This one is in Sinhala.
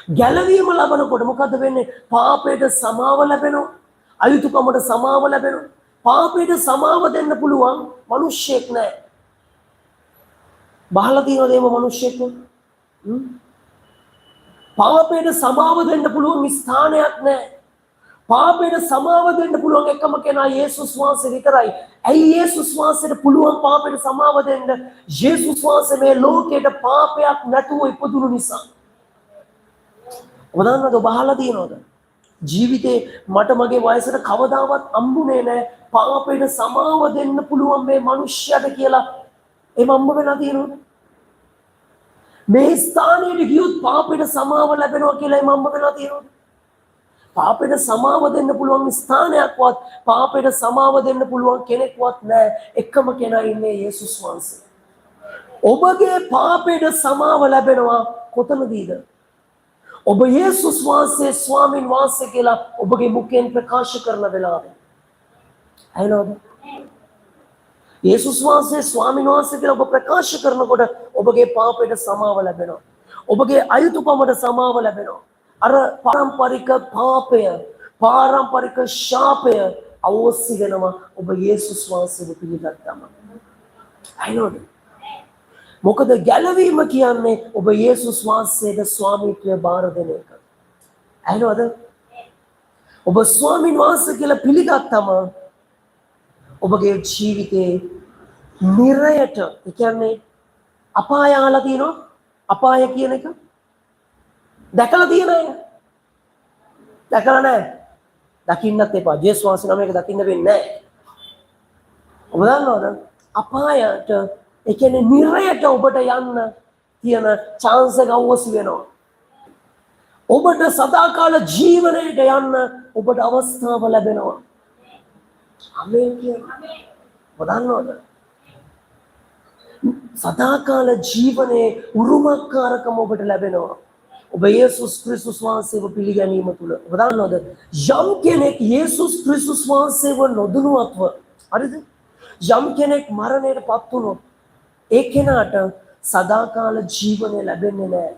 ගැලවීම ලබනකොට මොකද වෙන්නේ? පාපයට සමාව ලැබෙනවා. අයුතුකමට සමාව ලැබෙනවා. පාපයට සමාව දෙන්න පුළුවන් මිනිස්සෙක් නැහැ. බහලා තියෙනවද මේ මිනිස්සෙක්? පාපයට සමාව දෙන්න පුළුවන් ස්ථානයක් නැහැ. පාපයට සමාව දෙන්න පුළුවන් එකම කෙනා යේසුස් වහන්සේ විතරයි. ඇයි යේසුස් වහන්සේට පුළුවන් පාපයට සමාව දෙන්න? යේසුස් වහන්සේ මේ ලෝකයට පාපයක් නැතුව ඉපදුණු නිසා. ඔබ දන්නවද? ඔබ අහලා තියෙනවද? ජීවිතේ මට මගේ වයසට කවදාවත් හම්බුනේ නැහැ පාපයට සමාව දෙන්න පුළුවන් මේ මිනිස්සයාට කියලා. ඒ මම්ම වෙලා තියෙනවද? මේ ස්ථානයට ගියොත් පාපයට සමාව ලැබෙනවා කියලා ඒ මම්ම වෙලා තියෙනවද? පාපයට සමාව දෙන්න පුළුවන් ස්ථානයක්වත් පාපයට සමාව දෙන්න පුළුවන් කෙනෙක්වත් නැහැ. එකම කෙනා ඉන්නේ යේසුස් වහන්සේ. ඔබගේ පාපයට සමාව ලැබෙනවා කොතනදීද? ඔබ යේසුස් වහන්සේ ස්වාමින් වහන්සේ කියලා ඔබගේ මුඛයෙන් ප්‍රකාශ කරන වෙලාවේ. අයනෝද? යේසුස් වහන්සේ ස්වාමින් වහන්සේ කියලා ඔබ ප්‍රකාශ කරනකොට ඔබගේ පාපයට සමාව ලැබෙනවා. ඔබගේ අයුතුකමට සමාව ලැබෙනවා. අර පාරම්පරික පාපය, පාරම්පරික ශාපය අවශ්‍ය වෙනවා ඔබ යේසුස් වහන්සේව පිළිගත්තම. අයනෝද? මොකද ගැලවීම කියන්නේ ඔබ යේසුස් වහන්සේට ස්වාමීත්වය බාර දෙන එක. අයනෝද? ඔබ ස්වාමීන් වහන්සේ කියලා පිළිගත්තම ඔබගේ ජීවිතේ නිරයට, ඒ කියන්නේ අපාය ආලා තියෙනවා. අපාය කියන එක දැකලා තියෙන අය? දැකලා නැහැ. දකින්නත් එපා. යේසුස් වහන්සේ නම එක දකින්න වෙන්නේ නැහැ. ඔබ දන්නවද? අපායට, ඒ කියන්නේ නිරයට ඔබට යන්න තියෙන chance එක අවශ්‍ය වෙනවා. ඔබට සදාකාල ජීවනයට යන්න ඔබට අවස්ථාව ලැබෙනවා. ආමේන් කියන්නේ. ඔබ දන්නවද? සදාකාල ජීවනයේ උරුමකාරකම ඔබට ලැබෙනවා. ඔබ යේසුස් ක්‍රිස්තුස් වහන්සේව පිළිගැනීම තුළ. ඔබ දන්නවද? යම් කෙනෙක් යේසුස් ක්‍රිස්තුස් වහන්සේව නොදුනුවත්ව, හරිද? යම් කෙනෙක් මරණයට පත් වුණොත් ඒ කෙනාට සදාකාල ජීවනය ලැබෙන්නේ නැහැ.